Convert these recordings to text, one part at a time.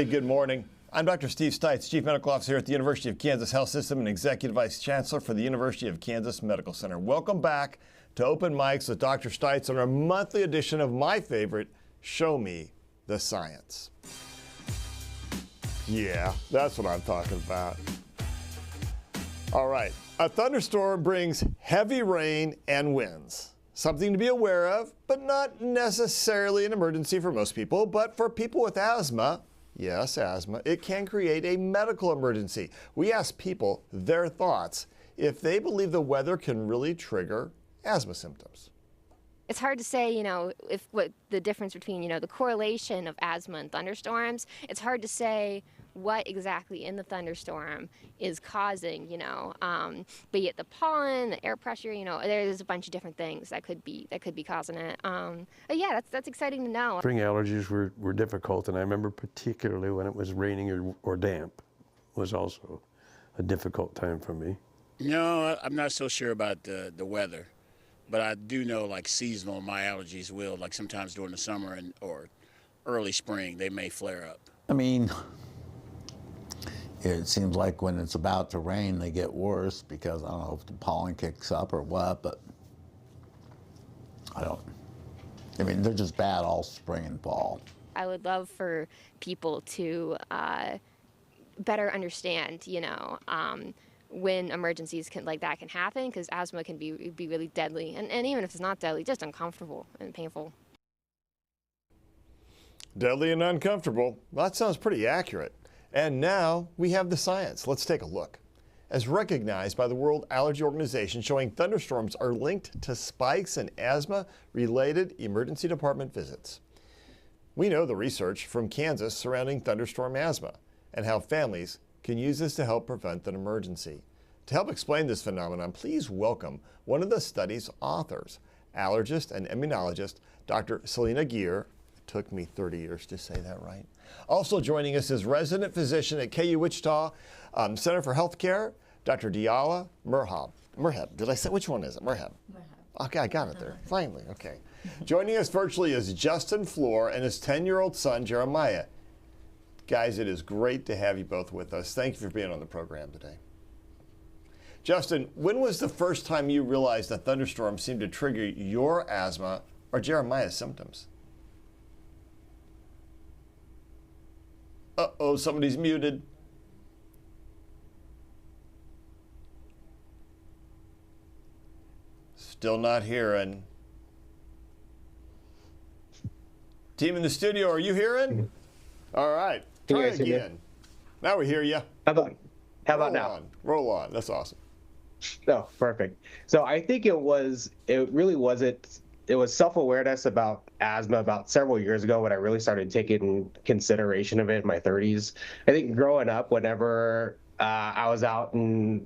Hey, good morning. I'm Dr. Steve Stites, Chief Medical Officer here at the University of Kansas Health System and Executive Vice Chancellor for the University of Kansas Medical Center. Welcome back to Open Mics with Dr. Stites on our monthly edition of my favorite, Show Me the Science. Yeah, that's what I'm talking about. All right, a thunderstorm brings heavy rain and winds. Something to be aware of, but not necessarily an emergency for most people. But for people with asthma, yes, asthma, it can create a medical emergency. We ask people their thoughts if they believe the weather can really trigger asthma symptoms. It's hard to say, if what the difference between, the correlation of asthma and thunderstorms. It's hard to say what exactly in the thunderstorm is causing, be it the pollen, the air pressure, there's a bunch of different things that could be causing it. But yeah, that's exciting to know. Spring allergies were difficult, and I remember particularly when it was raining or damp was also a difficult time for me. No, I'm not so sure about the weather, but I do know like seasonal, my allergies will, like sometimes during the summer or early spring, they may flare up. I mean, it seems like when it's about to rain, they get worse because I don't know if the pollen kicks up or what, but I mean, they're just bad all spring and fall. I would love for people to better understand, when emergencies like that can happen, because asthma can be really deadly, and even if it's not deadly, just uncomfortable and painful. Deadly and uncomfortable. Well, that sounds pretty accurate. And now we have the science. Let's take a look. As recognized by the World Allergy Organization, showing thunderstorms are linked to spikes in asthma-related emergency department visits. We know the research from Kansas surrounding thunderstorm asthma and how families can use this to help prevent an emergency. To help explain this phenomenon, please welcome one of the study's authors, allergist and immunologist, Dr. Selena Geer. It took me 30 years to say that right. Also joining us is resident physician at KU Wichita Center for Healthcare, Dr. Diala Merhab. Did I say, which one is it? Merhab. Okay, I got it there. Finally, okay. Joining us virtually is Justin Floor and his 10-year-old son, Jeremiah. Guys, it is great to have you both with us. Thank you for being on the program today. Justin, when was the first time you realized that thunderstorms seemed to trigger your asthma or Jeremiah's symptoms? Uh-oh, somebody's muted. Still not hearing. Team in the studio, are you hearing? All right, try again. Now we hear you. How about now? Roll on. That's awesome. Oh, perfect. So I think it was self-awareness about asthma about several years ago when I really started taking consideration of it in my 30s. I think growing up, whenever I was out in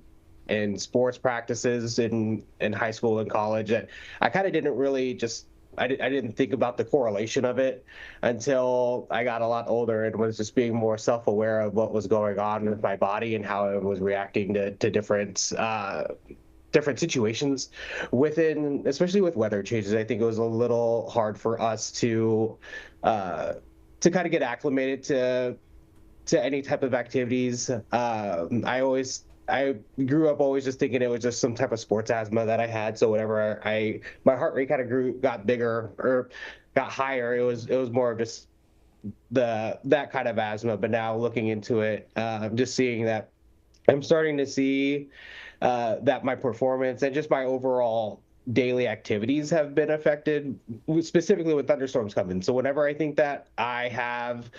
sports practices in high school and college, I kind of didn't really I didn't think about the correlation of it until I got a lot older and was just being more self-aware of what was going on with my body and how it was reacting to different situations especially with weather changes. I think it was a little hard for us to kind of get acclimated to any type of activities. I grew up always just thinking it was just some type of sports asthma that I had. So whenever my heart rate kind of got bigger or got higher, it was more of just that kind of asthma. But now looking into it, just seeing that I'm starting to see that my performance and just my overall daily activities have been affected, specifically with thunderstorms coming. So whenever I think that I have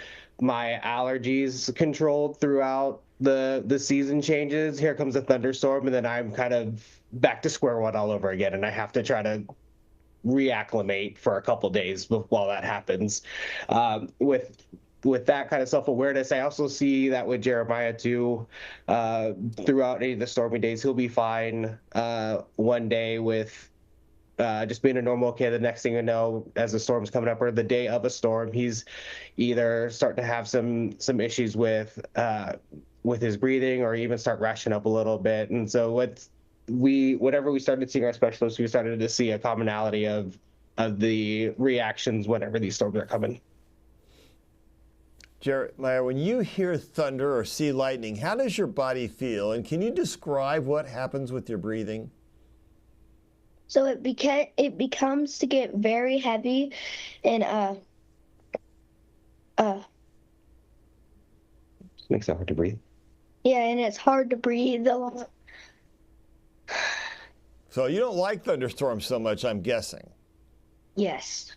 my allergies controlled throughout the season changes, here comes a thunderstorm, and then I'm kind of back to square one all over again, and I have to try to reacclimate for a couple days while that happens. With that kind of self-awareness, I also see that with Jeremiah too. Throughout any of the stormy days, he'll be fine one day with just being a normal kid. The next thing you know, as the storm's coming up or the day of a storm, he's either starting to have some issues with his breathing or even start rashing up a little bit. And so whenever we started seeing our specialists, we started to see a commonality of the reactions whenever these storms are coming. Jeremiah, when you hear thunder or see lightning, how does your body feel? And can you describe what happens with your breathing? So it becomes to get very heavy and Makes it hard to breathe. yeah, and it's hard to breathe a lot. So you don't like thunderstorms so much, I'm guessing. Yes.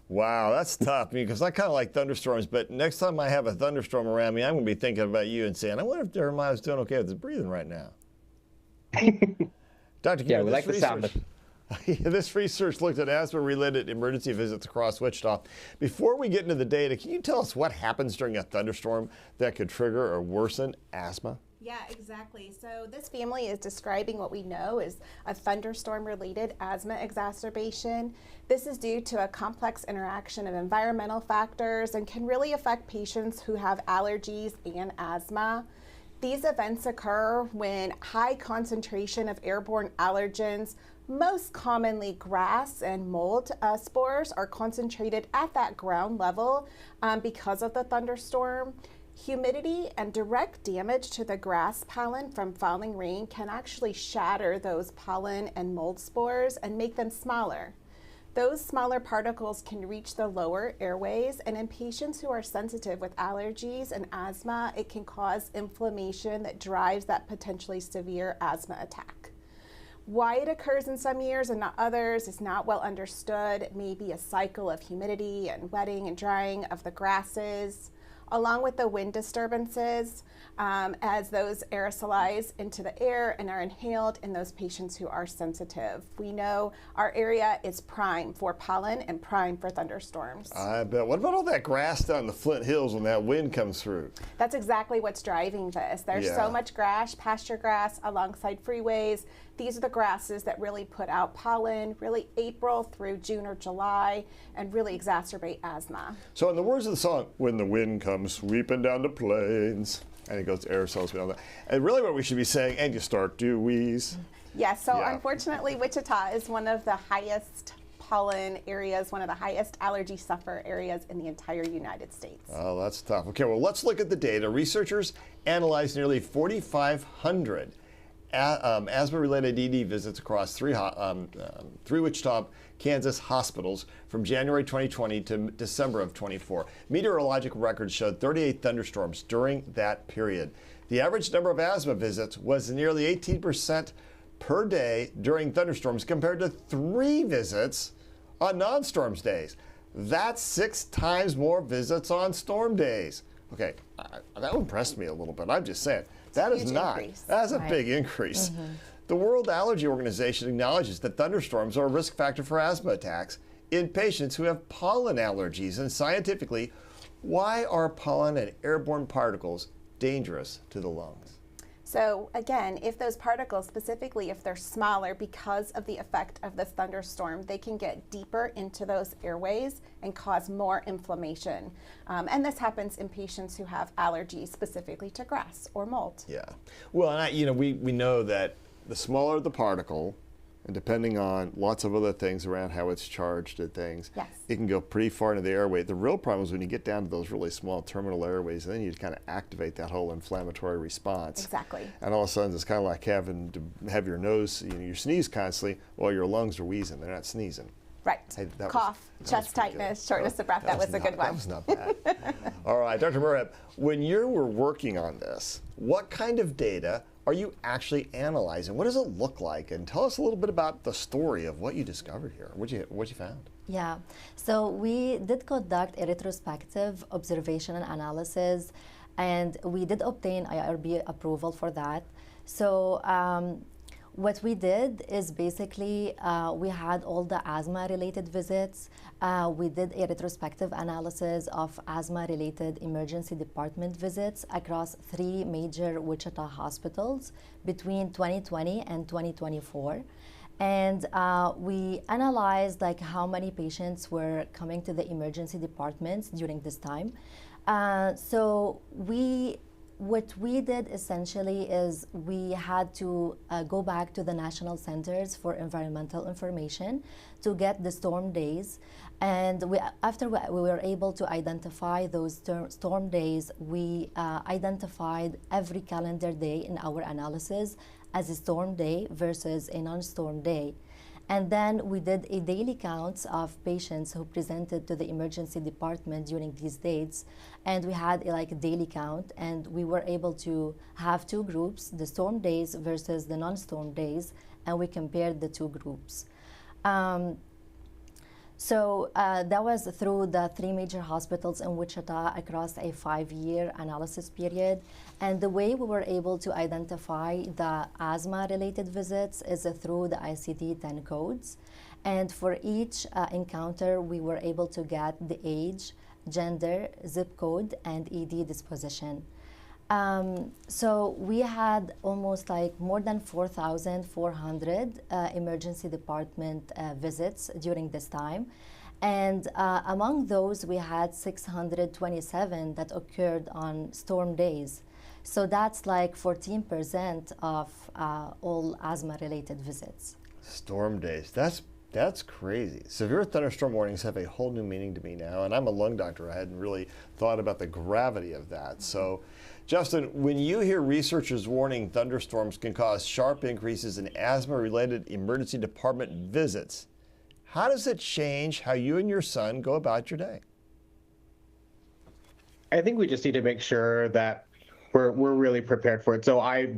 Wow, that's tough because I kind of like thunderstorms, but next time I have a thunderstorm around me, I'm going to be thinking about you and saying, I wonder if Jeremiah's doing okay with his breathing right now. Dr. Yeah, Kimmer, we like the sound of this research looked at asthma-related emergency visits across Wichita. Before we get into the data, can you tell us what happens during a thunderstorm that could trigger or worsen asthma? Yeah, exactly. So this family is describing what we know is a thunderstorm-related asthma exacerbation. This is due to a complex interaction of environmental factors and can really affect patients who have allergies and asthma. These events occur when high concentration of airborne allergens, most commonly grass and mold spores, are concentrated at that ground level because of the thunderstorm. Humidity and direct damage to the grass pollen from falling rain can actually shatter those pollen and mold spores and make them smaller. Those smaller particles can reach the lower airways, and in patients who are sensitive with allergies and asthma, it can cause inflammation that drives that potentially severe asthma attack. Why it occurs in some years and not others is not well understood. It may be a cycle of humidity and wetting and drying of the grasses, along with the wind disturbances as those aerosolize into the air and are inhaled in those patients who are sensitive. We know our area is prime for pollen and prime for thunderstorms. I bet. What about all that grass down the Flint Hills when that wind comes through? That's exactly what's driving this. There's so much grass, pasture grass alongside freeways. These are the grasses that really put out pollen, really April through June or July, and really exacerbate asthma. So in the words of the song, when the wind comes sweeping down the plains, and it goes to aerosols and all that. And really what we should be saying, and you start to wheeze. Yes, so unfortunately Wichita is one of the highest pollen areas, one of the highest allergy suffer areas in the entire United States. Oh, that's tough. Okay, well, let's look at the data. Researchers analyzed nearly 4,500 asthma-related ED visits across three Wichita, Kansas hospitals from January 2020 to December of 24. Meteorologic records showed 38 thunderstorms during that period. The average number of asthma visits was nearly 18% per day during thunderstorms compared to 3 visits on non-storms days. That's 6 times more visits on storm days. Okay, that impressed me a little bit. I'm just saying. That is not. That's a big increase. The World Allergy Organization acknowledges that thunderstorms are a risk factor for asthma attacks in patients who have pollen allergies. And scientifically, why are pollen and airborne particles dangerous to the lungs? So again, if those particles, specifically if they're smaller because of the effect of this thunderstorm, they can get deeper into those airways and cause more inflammation. And this happens in patients who have allergies specifically to grass or mold. Yeah. Well, and we know that the smaller the particle, and depending on lots of other things around how it's charged and things, it can go pretty far into the airway. The real problem is when you get down to those really small terminal airways, and then you kind of activate that whole inflammatory response. Exactly. And all of a sudden, it's kind of like having to have your nose, you sneeze constantly while your lungs are wheezing. They're not sneezing. Right. Hey, cough, chest tightness, shortness of breath. That was a good one. That was not bad. All right, Dr. Murab, when you were working on this, what kind of data are you actually analyzing? What does it look like? And tell us a little bit about the story of what you discovered here, what you found. Yeah, so we did conduct a retrospective observation and analysis, and we did obtain IRB approval for that. So what we did is basically we had all the asthma-related visits. We did a retrospective analysis of asthma-related emergency department visits across 3 major Wichita hospitals between 2020 and 2024. And we analyzed how many patients were coming to the emergency departments during this time. So we what we did essentially is we had to go back to the National Centers for Environmental Information to get the storm days. And after we were able to identify those storm days, we identified every calendar day in our analysis as a storm day versus a non-storm day. And then we did a daily counts of patients who presented to the emergency department during these dates. And we had a daily count, and we were able to have two groups, the storm days versus the non-storm days, and we compared the two groups. So that was through the 3 major hospitals in Wichita across a 5-year analysis period. And the way we were able to identify the asthma-related visits is through the ICD-10 codes. And for each encounter, we were able to get the age, gender, zip code, and ED disposition. So we had almost more than 4,400 emergency department visits during this time. And among those, we had 627 that occurred on storm days. So that's 14% of all asthma-related visits. Storm days. That's crazy. Severe thunderstorm warnings have a whole new meaning to me now, and I'm a lung doctor. I hadn't really thought about the gravity of that. So, Justin, when you hear researchers warning thunderstorms can cause sharp increases in asthma-related emergency department visits, how does it change how you and your son go about your day? I think we just need to make sure that we're really prepared for it. So I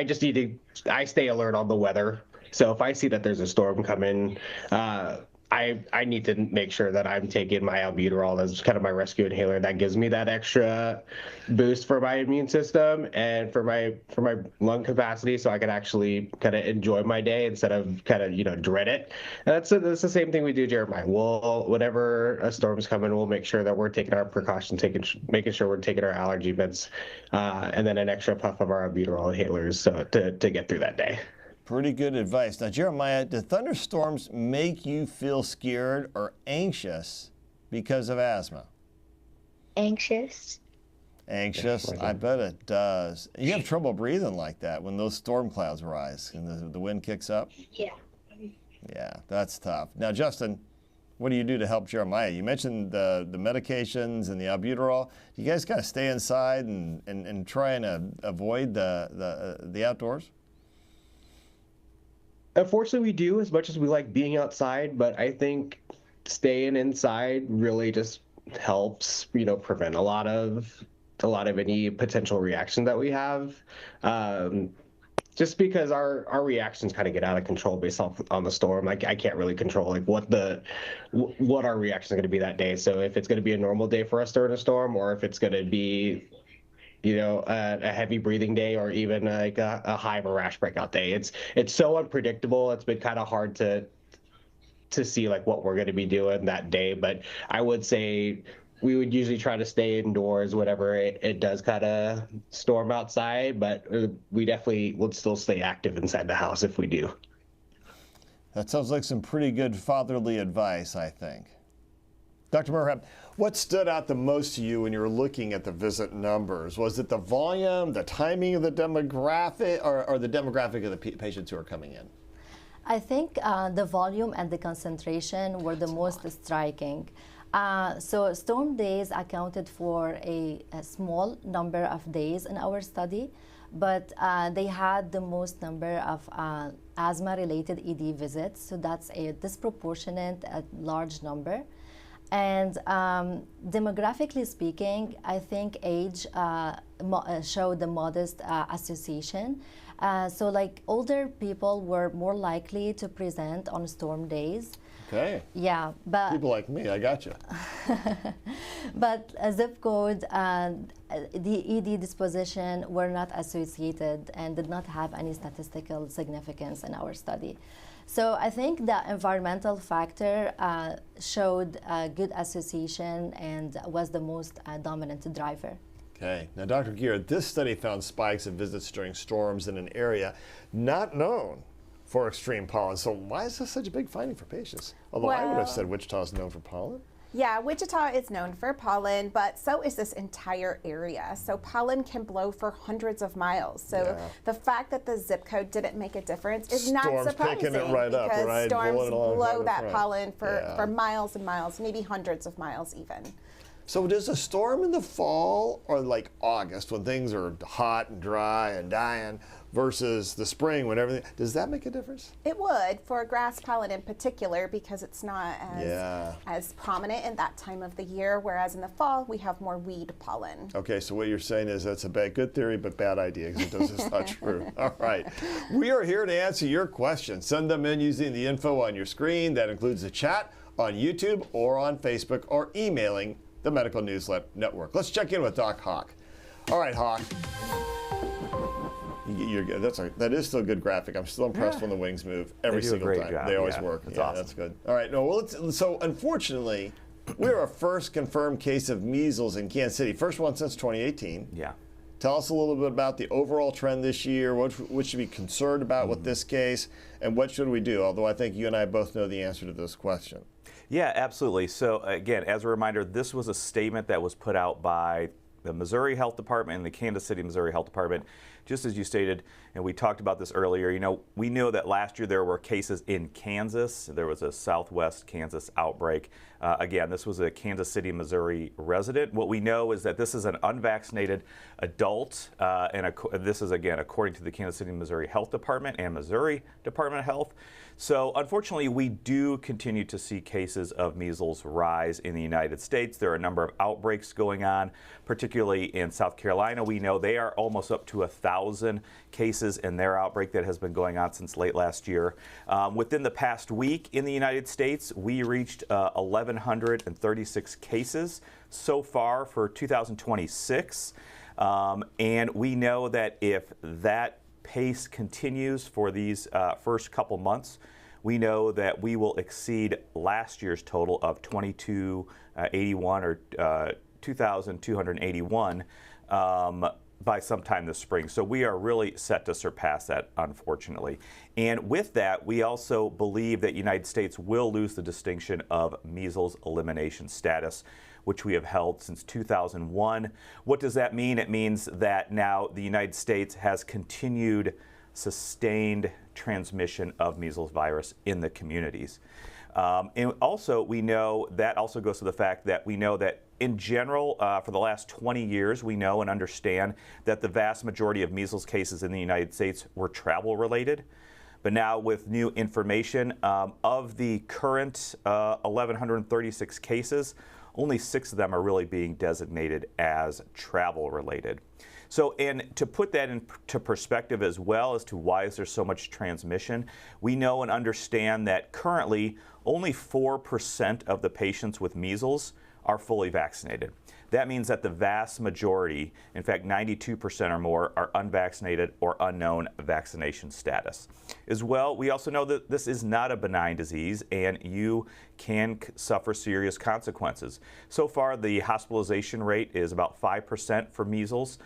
just need to, I stay alert on the weather. So if I see that there's a storm coming, I need to make sure that I'm taking my albuterol as kind of my rescue inhaler. That gives me that extra boost for my immune system and for my lung capacity, so I can actually kind of enjoy my day instead of kind of dread it. And that's the same thing we do, Jeremiah. Whenever a storm's coming, we'll make sure that we're taking our precautions, making sure we're taking our allergy meds, and then an extra puff of our albuterol inhalers to get through that day. Pretty good advice. Now, Jeremiah, do thunderstorms make you feel scared or anxious because of asthma? Anxious. Anxious? I bet it does. You have trouble breathing like that when those storm clouds rise and the wind kicks up? Yeah. Yeah, that's tough. Now, Justin, what do you do to help Jeremiah? You mentioned the medications and the albuterol. You guys kind of stay inside and try and avoid the outdoors? Unfortunately, we do, as much as we like being outside, but I think staying inside really just helps, prevent a lot of any potential reaction that we have. Just because our reactions kind of get out of control based on the storm. I can't really control what our reaction is going to be that day. So if it's going to be a normal day for us during a storm, or if it's going to be a heavy breathing day, or even a hive or rash breakout day. It's so unpredictable. It's been kind of hard to see what we're going to be doing that day. But I would say we would usually try to stay indoors whenever it does kind of storm outside. But we definitely would still stay active inside the house if we do. That sounds like some pretty good fatherly advice, I think. Dr. Merhab, what stood out the most to you when you were looking at the visit numbers? Was it the volume, the timing of the demographic, or the demographic of the patients who are coming in? I think the volume and the concentration were the most striking. So storm days accounted for a small number of days in our study, but they had the most number of asthma-related ED visits, so that's a disproportionate, large number. And demographically speaking, I think age showed a modest association. So older people were more likely to present on storm days. Okay. Yeah, but people like me, I got you. But a zip code and the ED disposition were not associated and did not have any statistical significance in our study. So I think the environmental factor showed a good association and was the most dominant driver. Okay. Now, Dr. Gear, this study found spikes in visits during storms in an area not known for extreme pollen. So why is this such a big finding for patients? Although I would have said Wichita is known for pollen. Yeah, Wichita is known for pollen, but so is this entire area. So pollen can blow for hundreds of miles. So the fact that the zip code didn't make a difference is not surprising, picking it right up, because right? storms Blowing blow that front. pollen for miles and miles, maybe hundreds of miles even. So does a storm in the fall or like August when things are hot and dry and dying versus the spring when everything, does that make a difference? It would for grass pollen in particular, because it's not as prominent in that time of the year, whereas in the fall we have more weed pollen. Okay, so what you're saying is that's a good theory but bad idea because it's not true. All right. We are here to answer your questions. Send them in using the info on your screen. That includes the chat on YouTube or on Facebook or emailing the Medical News Network. Let's check in with Doc Hawk. All right, Hawk. You're good. That is still a good graphic. I'm still impressed when the wings move every single time. Job. They always work. That's awesome. That's good. All right. No, well, so unfortunately, we're our first confirmed case of measles in Kansas City. First one since 2018. Yeah. Tell us a little bit about the overall trend this year. What should we be concerned about with this case, and what should we do? Although I think you and I both know the answer to this question. Yeah, absolutely. So again, as a reminder, this was a statement that was put out by the Missouri Health Department and the Kansas City, Missouri Health Department. Just as you stated, and we talked about this earlier, we know that last year there were cases in Kansas. There was a Southwest Kansas outbreak. Again, this was a Kansas City, Missouri resident. What we know is that this is an unvaccinated adult, and this is, again, according to the Kansas City, Missouri Health Department and Missouri Department of Health. So unfortunately, we do continue to see cases of measles rise in the United States. There are a number of outbreaks going on, particularly in South Carolina. We know they are almost up to 1,000 cases in their outbreak that has been going on since late last year. Within the past week in the United States, we reached 1,136 cases so far for 2026. And we know that if that pace continues for these first couple months, we know that we will exceed last year's total of 2,281 or 2,281 by sometime this spring. So we are really set to surpass that, unfortunately. And with that, we also believe that the United States will lose the distinction of measles elimination status, which we have held since 2001. What does that mean? It means that now the United States has continued sustained transmission of measles virus in the communities. And also, we know that also goes to the fact that we know that in general, for the last 20 years, we know and understand that the vast majority of measles cases in the United States were travel related. But now with new information, of the current 1,136 cases, only 6 of them are really being designated as travel related. So, and to put that into perspective as well as to why is there so much transmission, we know and understand that currently only 4% of the patients with measles are fully vaccinated. That means that the vast majority, in fact 92% or more, are unvaccinated or unknown vaccination status. As well, we also know that this is not a benign disease and you can suffer serious consequences. So far, the hospitalization rate is about 5% for measles.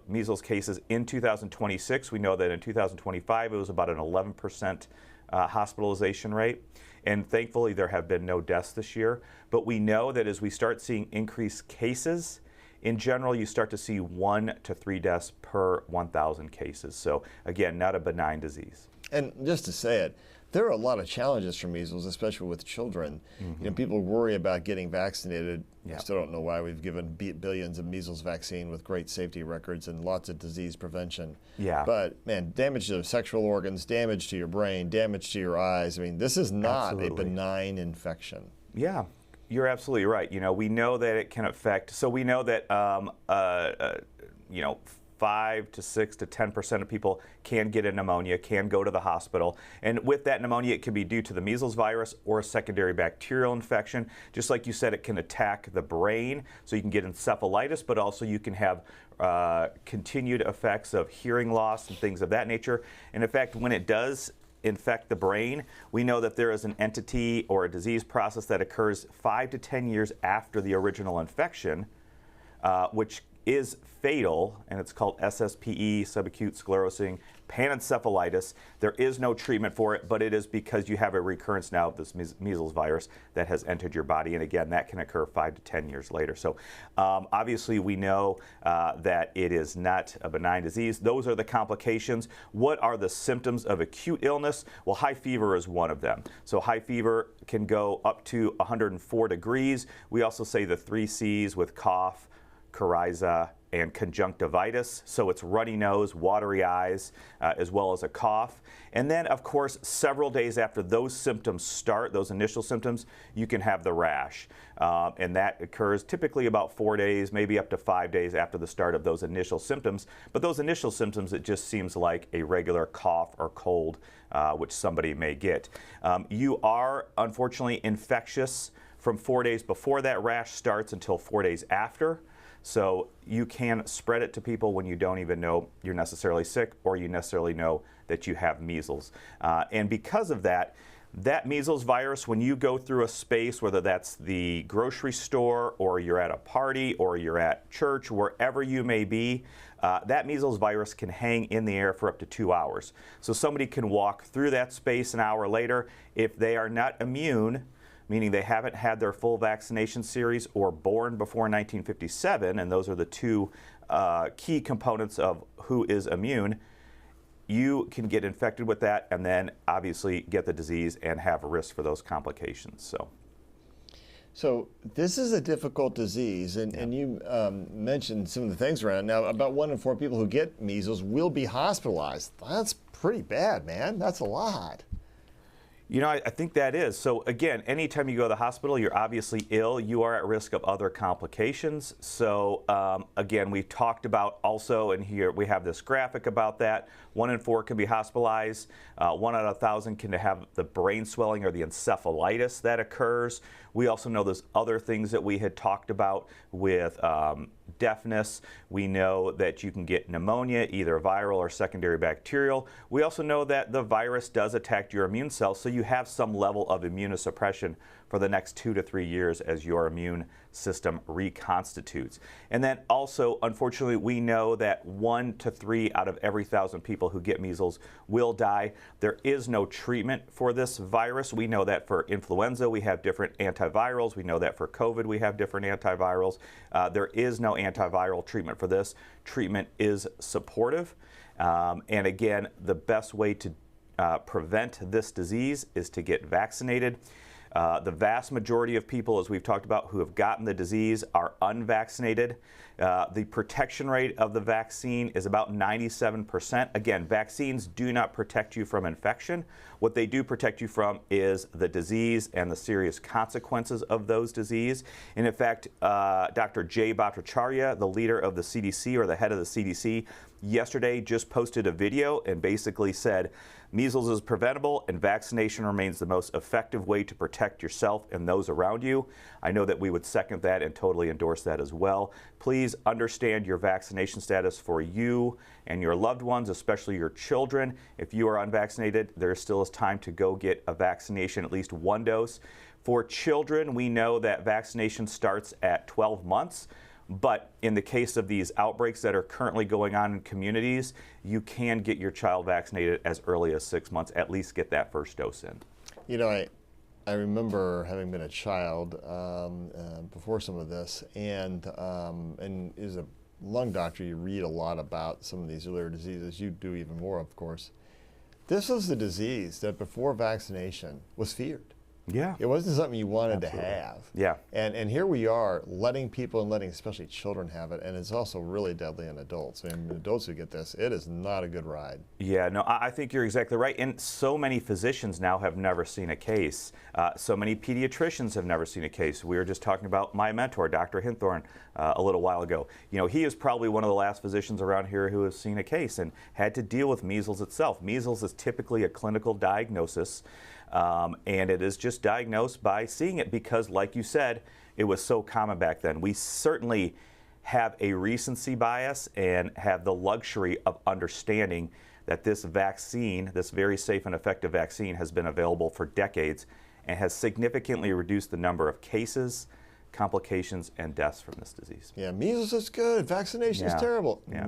Measles cases in 2026, we know that in 2025 it was about an 11% hospitalization rate. And thankfully, there have been no deaths this year. But we know that as we start seeing increased cases, in general, you start to see 1 to 3 deaths per 1,000 cases. So again, not a benign disease. And just to say it, there are a lot of challenges for measles, especially with children. You know, people worry about getting vaccinated. I still don't know why. We've given billions of measles vaccine with great safety records and lots of disease prevention. But man, damage to sexual organs, damage to your brain, damage to your eyes. I mean, this is not a benign infection. Yeah, you're absolutely right. You know, we know that it can affect. So we know that 5 to 6 to 10% of people can get a pneumonia, can go to the hospital. And with that pneumonia, it can be due to the measles virus or a secondary bacterial infection. Just like you said, it can attack the brain, so you can get encephalitis, but also you can have continued effects of hearing loss and things of that nature. And in fact, when it does infect the brain, we know that there is an entity or a disease process that occurs 5 to 10 years after the original infection, which is fatal, and it's called SSPE, subacute sclerosing panencephalitis. There is no treatment for it, but it is because you have a recurrence now of this measles virus that has entered your body, and again, that can occur 5 to 10 years later. So obviously we know that it is not a benign disease. Those are the complications. What are the symptoms of acute illness? Well, high fever is one of them. So high fever can go up to 104 degrees. We also say the 3 C's with cough, coryza, and conjunctivitis. So it's runny nose, watery eyes, as well as a cough. And then, of course, several days after those symptoms start, those initial symptoms, you can have the rash. And that occurs typically about 4 days, maybe up to 5 days after the start of those initial symptoms. But those initial symptoms, it just seems like a regular cough or cold, which somebody may get. You are, unfortunately, infectious from 4 days before that rash starts until 4 days after. So you can spread it to people when you don't even know you're necessarily sick or you necessarily know that you have measles. And because of that, that measles virus, when you go through a space, whether that's the grocery store or you're at a party or you're at church, wherever you may be, that measles virus can hang in the air for up to 2 hours. So somebody can walk through that space an hour later. If they are not immune, meaning they haven't had their full vaccination series or born before 1957, and those are the two key components of who is immune, you can get infected with that and then obviously get the disease and have a risk for those complications. So this is a difficult disease, and you mentioned some of the things around it. Now, about 1 in 4 people who get measles will be hospitalized. That's pretty bad, man. That's a lot. You know, I think that is. So again, anytime you go to the hospital, you're obviously ill. You are at risk of other complications. So again, we've talked about also, and here we have this graphic about that. 1 in 4 can be hospitalized. 1 out of 1,000 can have the brain swelling or the encephalitis that occurs. We also know there's other things that we had talked about with deafness. We know that you can get pneumonia, either viral or secondary bacterial. We also know that the virus does attack your immune cells, so you have some level of immunosuppression for the next 2 to 3 years as your immune system reconstitutes. And then also, unfortunately, we know that 1 to 3 out of every 1,000 people who get measles will die. There is no treatment for this virus. We know that for influenza, we have different antivirals. We know that for COVID, we have different antivirals. There is no antiviral treatment for this. Treatment is supportive. And again, the best way to prevent this disease is to get vaccinated. The vast majority of people, as we've talked about, who have gotten the disease are unvaccinated. The protection rate of the vaccine is about 97%. Again, vaccines do not protect you from infection. What they do protect you from is the disease and the serious consequences of those disease. And in fact, Dr. Jay Bhattacharya, the leader of the CDC, or the head of the CDC, yesterday just posted a video and basically said, measles is preventable and vaccination remains the most effective way to protect yourself and those around you. I know that we would second that and totally endorse that as well. Please understand your vaccination status for you and your loved ones, especially your children. If you are unvaccinated, there still is time to go get a vaccination, at least 1 dose. For children, we know that vaccination starts at 12 months. But in the case of these outbreaks that are currently going on in communities, you can get your child vaccinated as early as 6 months, at least get that first dose in. You know, I remember having been a child before some of this, and as a lung doctor, you read a lot about some of these earlier diseases. You do even more, of course. This was the disease that before vaccination was feared. Yeah. It wasn't something you wanted Absolutely. to have. Yeah. And here we are letting people and letting especially children have it, and it's also really deadly in adults. And adults who get this, it is not a good ride. Yeah, no, I think you're exactly right. And so many physicians now have never seen a case. So many pediatricians have never seen a case. We were just talking about my mentor, Dr. Hinthorn, a little while ago. You know, he is probably one of the last physicians around here who has seen a case and had to deal with measles itself. Measles is typically a clinical diagnosis. And it is just diagnosed by seeing it because, like you said, it was so common back then. We certainly have a recency bias and have the luxury of understanding that this vaccine, this very safe and effective vaccine, has been available for decades and has significantly reduced the number of cases, complications and deaths from this disease. Yeah, measles is good. Vaccination is terrible. Yeah.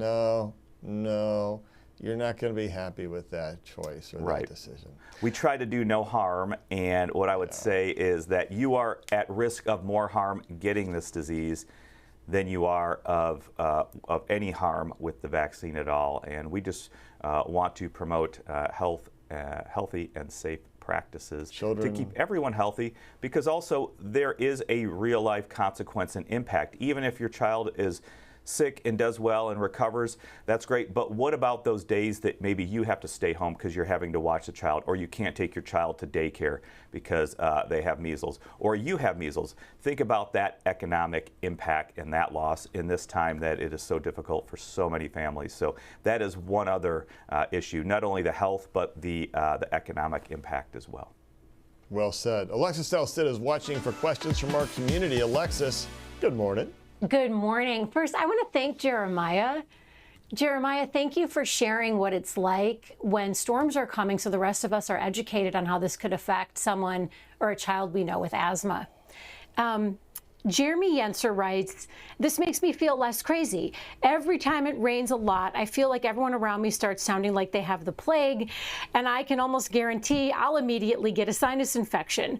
No. You're not going to be happy with that choice or that decision. We try to do no harm, and what I would say is that you are at risk of more harm getting this disease than you are of any harm with the vaccine at all. And we just want to promote healthy and safe practices to keep everyone healthy, because also there is a real life consequence and impact. Even if your child is sick and does well and recovers, that's great. But what about those days that maybe you have to stay home because you're having to watch the child, or you can't take your child to daycare because they have measles, or you have measles? Think about that economic impact and that loss in this time that it is so difficult for so many families. So that is one other issue, not only the health, but the economic impact as well. Well said. Alexis Dalsted is watching for questions from our community. Alexis, good morning. Good morning. First, I want to thank Jeremiah. Jeremiah, thank you for sharing what it's like when storms are coming so the rest of us are educated on how this could affect someone or a child we know with asthma. Jeremy Yenser writes, this makes me feel less crazy. Every time it rains a lot, I feel like everyone around me starts sounding like they have the plague, and I can almost guarantee I'll immediately get a sinus infection.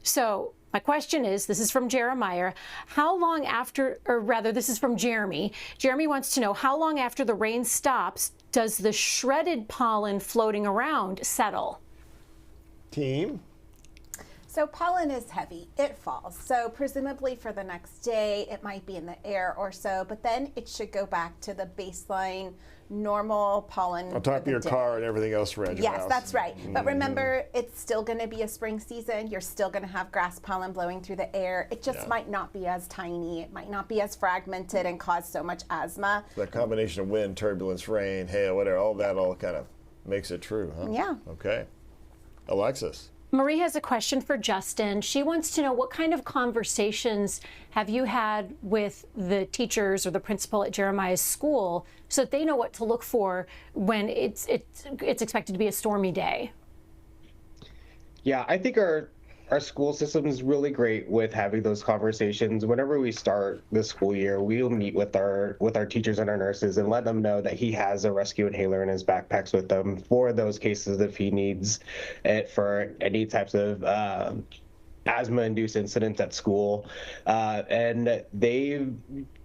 So my question is, this is from Jeremiah, how long after, or rather this is from Jeremy. Jeremy wants to know, how long after the rain stops does the shredded pollen floating around settle? Team? So pollen is heavy, it falls. So presumably for the next day, it might be in the air or so, but then it should go back to the baseline normal pollen. On top of your car and everything else around your house. Yes, that's right. But remember, it's still going to be a spring season. You're still going to have grass pollen blowing through the air. It just might not be as tiny. It might not be as fragmented and cause so much asthma. That combination of wind, turbulence, rain, hail, whatever, all that all kind of makes it true, huh? Yeah. Okay. Alexis. Marie has a question for Justin. She wants to know, what kind of conversations have you had with the teachers or the principal at Jeremiah's school so that they know what to look for when it's expected to be a stormy day? Yeah, I think our school system is really great with having those conversations. Whenever we start the school year, we'll meet with our teachers and our nurses and let them know that he has a rescue inhaler in his backpacks with them for those cases if he needs it for any types of asthma-induced incidents at school. And they've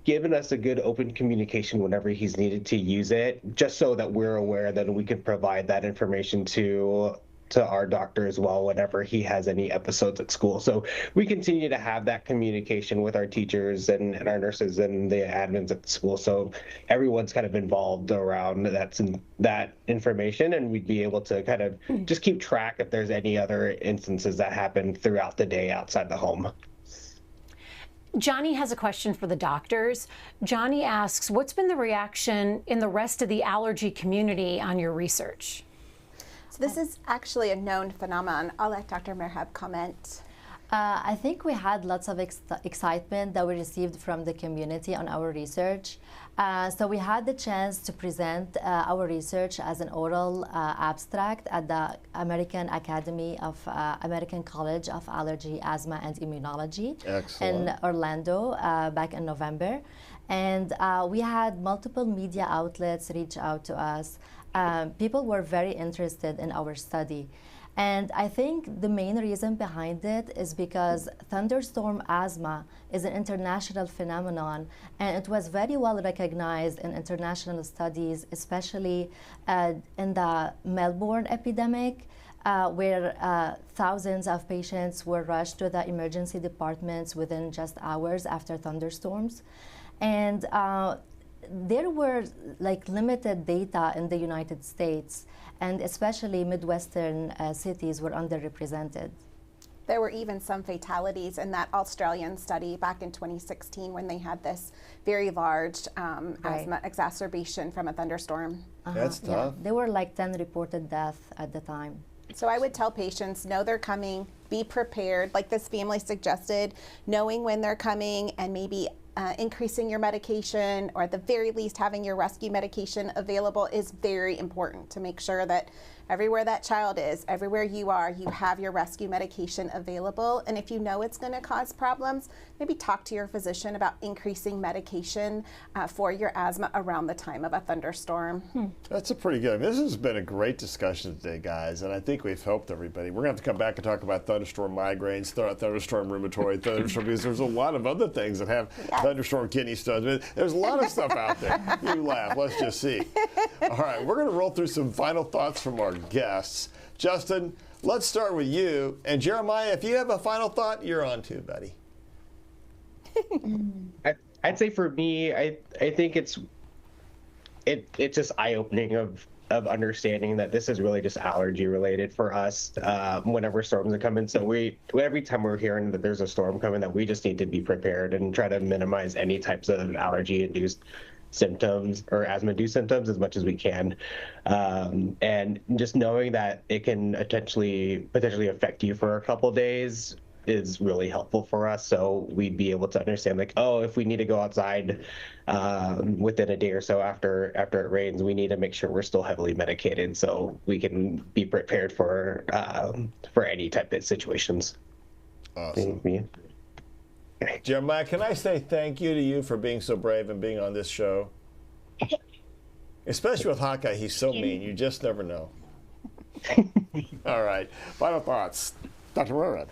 given us a good open communication whenever he's needed to use it, just so that we're aware that we can provide that information to our doctor as well whenever he has any episodes at school. So we continue to have that communication with our teachers and our nurses and the admins at the school. So everyone's kind of involved around that information, and we'd be able to kind of just keep track if there's any other instances that happen throughout the day outside the home. Johnny has a question for the doctors. Johnny asks, what's been the reaction in the rest of the allergy community on your research? So this is actually a known phenomenon. I'll let Dr. Merhab comment. I think we had lots of excitement that we received from the community on our research. So we had the chance to present our research as an oral abstract at the American College of Allergy, Asthma, and Immunology in Orlando back in November. And we had multiple media outlets reach out to us. People were very interested in our study. And I think the main reason behind it is because thunderstorm asthma is an international phenomenon, and it was very well recognized in international studies, especially in the Melbourne epidemic, where thousands of patients were rushed to the emergency departments within just hours after thunderstorms. And there were limited data in the United States, and especially Midwestern cities were underrepresented. There were even some fatalities in that Australian study back in 2016 when they had this very large asthma exacerbation from a thunderstorm. That's tough. There were 10 reported deaths at the time. So I would tell patients, know they're coming, be prepared, like this family suggested, knowing when they're coming and maybe increasing your medication, or at the very least having your rescue medication available, is very important to make sure that everywhere that child is, everywhere you are, you have your rescue medication available. And if you know it's going to cause problems, maybe talk to your physician about increasing medication for your asthma around the time of a thunderstorm. That's a pretty good. This has been a great discussion today, guys, and I think we've helped everybody. We're going to have to come back and talk about thunderstorm migraines, thunderstorm rheumatoid, thunderstorm, because there's a lot of other things that have thunderstorm kidney stones. I mean, there's a lot of stuff out there. You laugh. Let's just see. All right, we're going to roll through some final thoughts from our guests. Justin, let's start with you. And Jeremiah, if you have a final thought, you're on too, buddy. I'd say for me, I think it's just eye-opening of understanding that this is really just allergy related for us whenever storms are coming. So every time we're hearing that there's a storm coming, that we just need to be prepared and try to minimize any types of allergy-induced symptoms or asthma-induced symptoms as much as we can. And just knowing that it can potentially affect you for a couple of days is really helpful for us. So we'd be able to understand, like, oh, if we need to go outside within a day or so after it rains, we need to make sure we're still heavily medicated so we can be prepared for any type of situations. Awesome. Jeremiah, can I say thank you to you for being so brave and being on this show? Especially with Hawkeye, he's so mean. You just never know. All right. Final thoughts. Dr. Moran.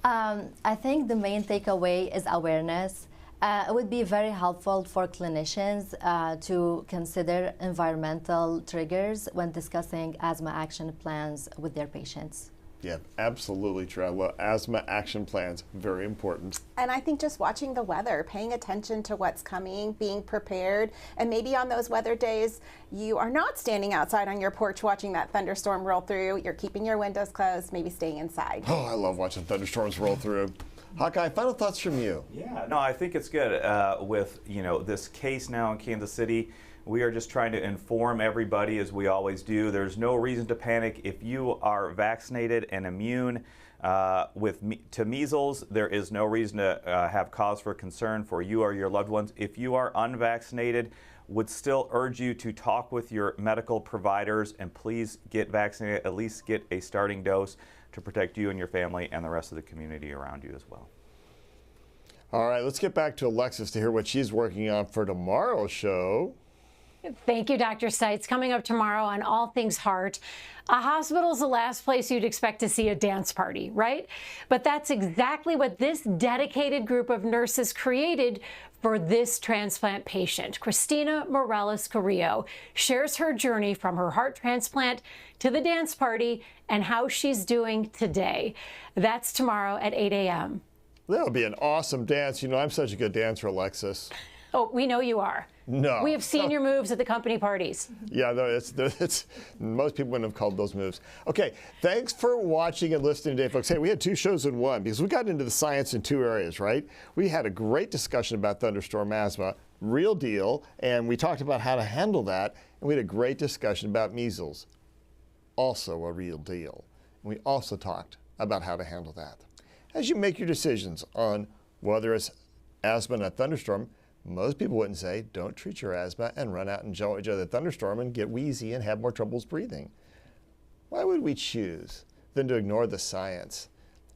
I think the main takeaway is awareness. It would be very helpful for clinicians to consider environmental triggers when discussing asthma action plans with their patients. Yeah, absolutely true. I love asthma action plans. Very important. And I think just watching the weather, paying attention to what's coming, being prepared, and maybe on those weather days, you are not standing outside on your porch watching that thunderstorm roll through. You're keeping your windows closed, maybe staying inside. Oh, I love watching thunderstorms roll through. Hawkeye, final thoughts from you. Yeah, no, I think it's good with this case now in Kansas City. We are just trying to inform everybody, as we always do. There's no reason to panic. If you are vaccinated and immune to measles, there is no reason to have cause for concern for you or your loved ones. If you are unvaccinated, would still urge you to talk with your medical providers and please get vaccinated, at least get a starting dose to protect you and your family and the rest of the community around you as well. All right, let's get back to Alexis to hear what she's working on for tomorrow's show. Thank you, Dr. Seitz. Coming up tomorrow on All Things Heart, a hospital is the last place you'd expect to see a dance party, right? But that's exactly what this dedicated group of nurses created for this transplant patient. Christina Morales-Carrillo shares her journey from her heart transplant to the dance party and how she's doing today. That's tomorrow at 8 a.m. That'll be an awesome dance. You know, I'm such a good dancer, Alexis. Oh, we know you are. No. We have seen your moves at the company parties. Yeah, no, it's most people wouldn't have called those moves. Okay, thanks for watching and listening today, folks. Hey, we had two shows in one because we got into the science in two areas, right? We had a great discussion about thunderstorm asthma, real deal, and we talked about how to handle that, and we had a great discussion about measles, also a real deal. And we also talked about how to handle that. As you make your decisions on whether it's asthma in a thunderstorm, most people wouldn't say, don't treat your asthma and run out and enjoy the thunderstorm and get wheezy and have more troubles breathing. Why would we choose then to ignore the science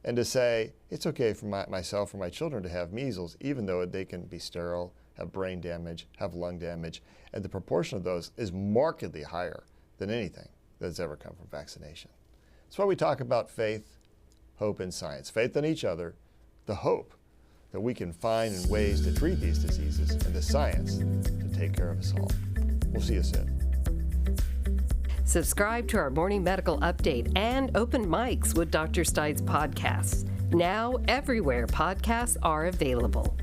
and to say, it's okay for myself or my children to have measles, even though they can be sterile, have brain damage, have lung damage, and the proportion of those is markedly higher than anything that's ever come from vaccination. That's why we talk about faith, hope, and science. Faith in each other, the hope that we can find ways to treat these diseases, and the science to take care of us all. We'll see you soon. Subscribe to our morning medical update and open mics with Dr. Steitz podcasts. Now everywhere podcasts are available.